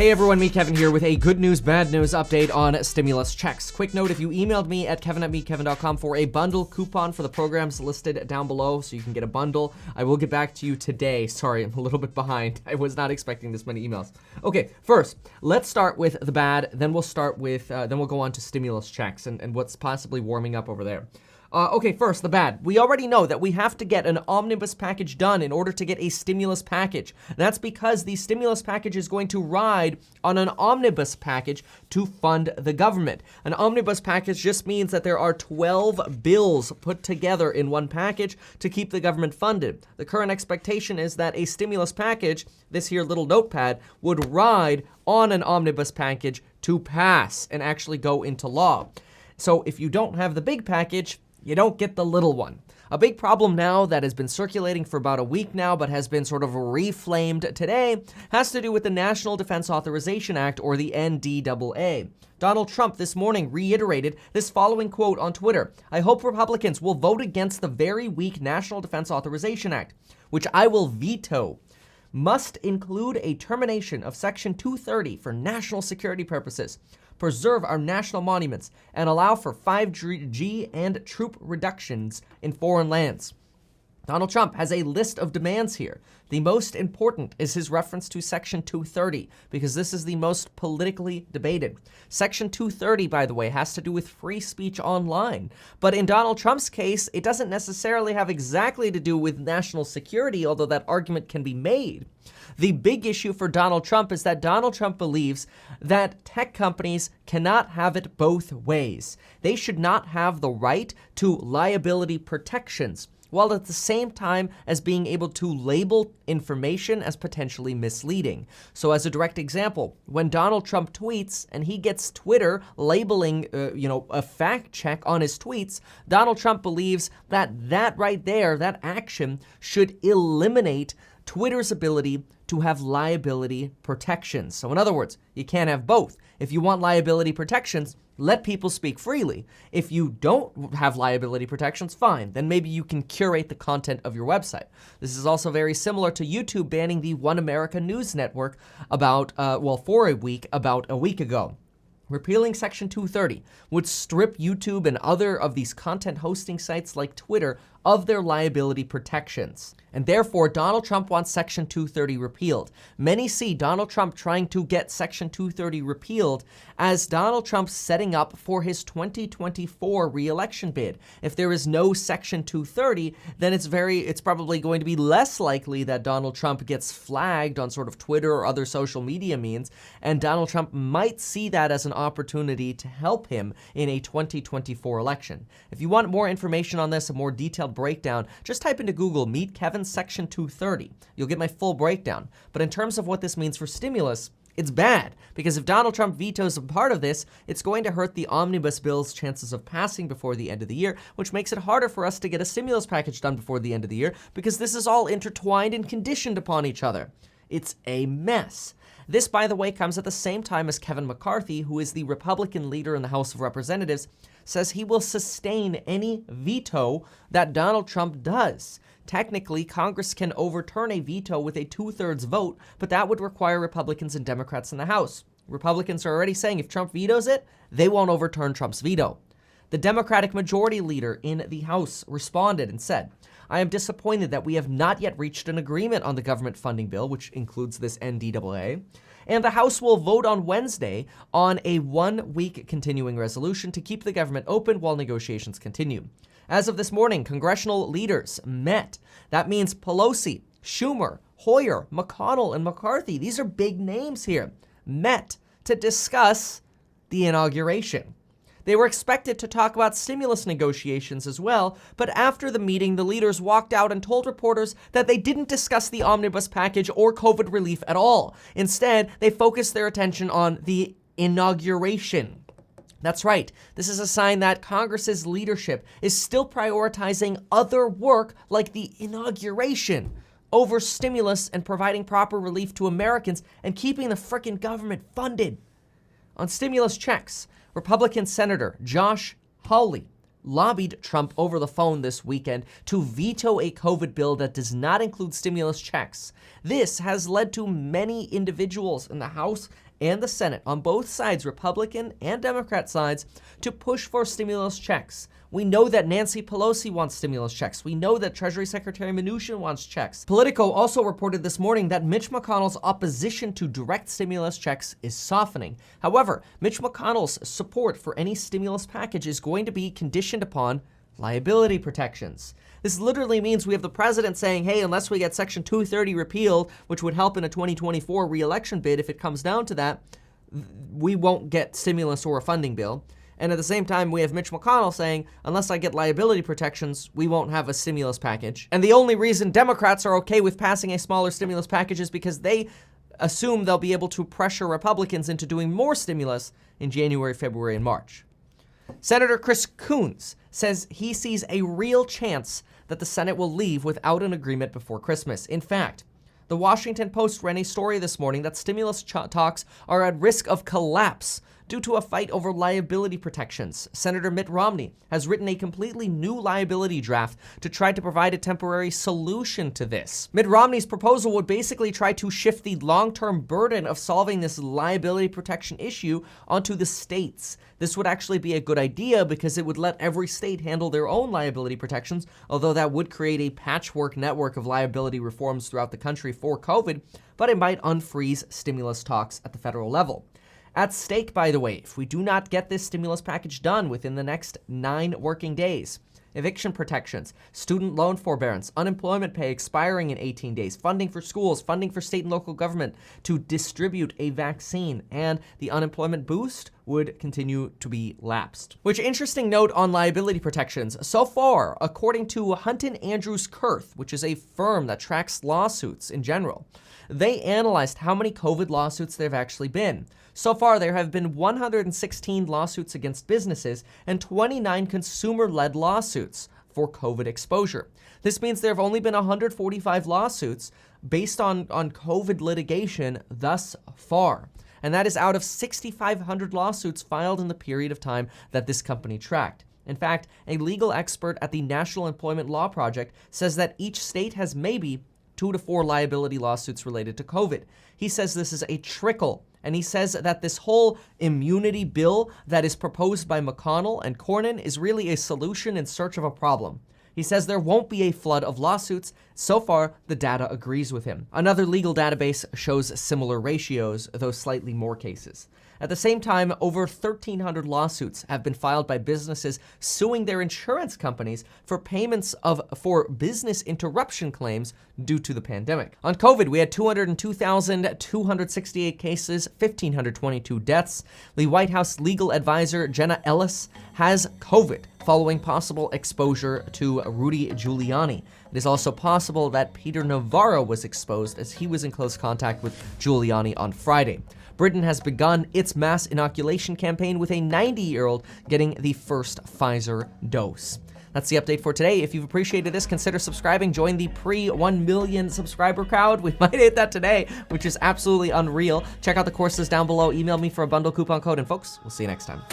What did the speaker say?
Hey everyone, me Kevin here with a good news, bad news update on stimulus checks. Quick note, if you emailed me at kevin@meetkevin.com for a bundle coupon for the programs listed down below so you can get a bundle, I will get back to you today. Sorry, I'm a little bit behind. I was not expecting this many emails. Okay, first, let's start with the bad, then we'll go on to stimulus checks and what's possibly warming up over there. Okay, first, the bad. We already know that we have to get an omnibus package done in order to get a stimulus package. That's because the stimulus package is going to ride on an omnibus package to fund the government. An omnibus package just means that there are 12 bills put together in one package to keep the government funded. The current expectation is that a stimulus package, this here little notepad, would ride on an omnibus package to pass and actually go into law. So if you don't have the big package, you don't get the little one. A big problem now that has been circulating for about a week now, but has been sort of reflamed today, has to do with the National Defense Authorization Act, or the NDAA. Donald Trump this morning reiterated this following quote on Twitter: "I hope Republicans will vote against the very weak National Defense Authorization Act, which I will veto. Must include a termination of Section 230 for national security purposes, preserve our national monuments, and allow for 5G and troop reductions in foreign lands." Donald Trump has a list of demands here. The most important is his reference to Section 230, because this is the most politically debated. Section 230, by the way, has to do with free speech online. But in Donald Trump's case, it doesn't necessarily have exactly to do with national security, although that argument can be made. The big issue for Donald Trump is that Donald Trump believes that tech companies cannot have it both ways. They should not have the right to liability protections, while at the same time as being able to label information as potentially misleading. So as a direct example, when Donald Trump tweets and he gets Twitter labeling, a fact check on his tweets, Donald Trump believes that right there, that action should eliminate Twitter's ability to have liability protections. So in other words, you can't have both. If you want liability protections, let people speak freely. If you don't have liability protections, fine. Then maybe you can curate the content of your website. This is also very similar to YouTube banning the One America News Network about a week ago. Repealing Section 230 would strip YouTube and other of these content hosting sites like Twitter of their liability protections. And therefore, Donald Trump wants Section 230 repealed. Many see Donald Trump trying to get Section 230 repealed as Donald Trump setting up for his 2024 re-election bid. If there is no Section 230, then it's probably going to be less likely that Donald Trump gets flagged on sort of Twitter or other social media means, and Donald Trump might see that as an opportunity to help him in a 2024 election. If you want more information on this, a more detailed breakdown, just type into Google "Meet Kevin Section 230. You'll get my full breakdown. But in terms of what this means for stimulus, it's bad, because if Donald Trump vetoes a part of this, it's going to hurt the omnibus bill's chances of passing before the end of the year, which makes it harder for us to get a stimulus package done before the end of the year, because this is all intertwined and conditioned upon each other. It's a mess. This, by the way, comes at the same time as Kevin McCarthy, who is the Republican leader in the House of Representatives, says he will sustain any veto that Donald Trump does. Technically, Congress can overturn a veto with a 2/3 vote, but that would require Republicans and Democrats in the House. Republicans are already saying if Trump vetoes it, they won't overturn Trump's veto. The Democratic majority leader in the House responded and said, "I am disappointed that we have not yet reached an agreement on the government funding bill," which includes this NDAA, "and the House will vote on Wednesday on a 1-week continuing resolution to keep the government open while negotiations continue." As of this morning, congressional leaders met. That means Pelosi, Schumer, Hoyer, McConnell, and McCarthy, these are big names here, met to discuss the inauguration. They were expected to talk about stimulus negotiations as well, but after the meeting, the leaders walked out and told reporters that they didn't discuss the omnibus package or COVID relief at all. Instead, they focused their attention on the inauguration. That's right. This is a sign that Congress's leadership is still prioritizing other work like the inauguration over stimulus and providing proper relief to Americans and keeping the frickin' government funded. On stimulus checks, Republican Senator Josh Hawley lobbied Trump over the phone this weekend to veto a COVID bill that does not include stimulus checks. This has led to many individuals in the House and the Senate, on both sides, Republican and Democrat sides, to push for stimulus checks. We know that Nancy Pelosi wants stimulus checks. We know that Treasury Secretary Mnuchin wants checks. Politico also reported this morning that Mitch McConnell's opposition to direct stimulus checks is softening. However, Mitch McConnell's support for any stimulus package is going to be conditioned upon liability protections. This literally means we have the president saying, hey, unless we get Section 230 repealed, which would help in a 2024 re-election bid if it comes down to that, we won't get stimulus or a funding bill. And at the same time, we have Mitch McConnell saying, unless I get liability protections, we won't have a stimulus package. And the only reason Democrats are okay with passing a smaller stimulus package is because they assume they'll be able to pressure Republicans into doing more stimulus in January, February, and March. Senator Chris Coons says he sees a real chance that the Senate will leave without an agreement before Christmas. In fact, the Washington Post ran a story this morning that stimulus talks are at risk of collapse due to a fight over liability protections. Senator Mitt Romney has written a completely new liability draft to try to provide a temporary solution to this. Mitt Romney's proposal would basically try to shift the long-term burden of solving this liability protection issue onto the states. This would actually be a good idea because it would let every state handle their own liability protections, although that would create a patchwork network of liability reforms throughout the country for COVID, but it might unfreeze stimulus talks at the federal level. At stake, by the way, if we do not get this stimulus package done within the next 9 working days, eviction protections, student loan forbearance, unemployment pay expiring in 18 days, funding for schools, funding for state and local government to distribute a vaccine, and the unemployment boost would continue to be lapsed. Which, interesting note on liability protections. So far, according to Hunton Andrews Kurth, which is a firm that tracks lawsuits in general, they analyzed how many COVID lawsuits there have actually been. So far, there have been 116 lawsuits against businesses and 29 consumer-led lawsuits for COVID exposure. This means there have only been 145 lawsuits based on COVID litigation thus far. And that is out of 6,500 lawsuits filed in the period of time that this company tracked. In fact, a legal expert at the National Employment Law Project says that each state has maybe 2 to 4 liability lawsuits related to COVID. He says this is a trickle, and he says that this whole immunity bill that is proposed by McConnell and Cornyn is really a solution in search of a problem. He says there won't be a flood of lawsuits. So far, the data agrees with him. Another legal database shows similar ratios, though slightly more cases. At the same time, over 1,300 lawsuits have been filed by businesses suing their insurance companies for payments for business interruption claims due to the pandemic. On COVID, we had 202,268 cases, 1,522 deaths. The White House legal advisor Jenna Ellis has COVID following possible exposure to Rudy Giuliani. It is also possible that Peter Navarro was exposed as he was in close contact with Giuliani on Friday. Britain has begun its mass inoculation campaign with a 90-year-old getting the first Pfizer dose. That's the update for today. If you've appreciated this, consider subscribing. Join the pre-1 million subscriber crowd. We might hit that today, which is absolutely unreal. Check out the courses down below. Email me for a bundle coupon code. And folks, we'll see you next time.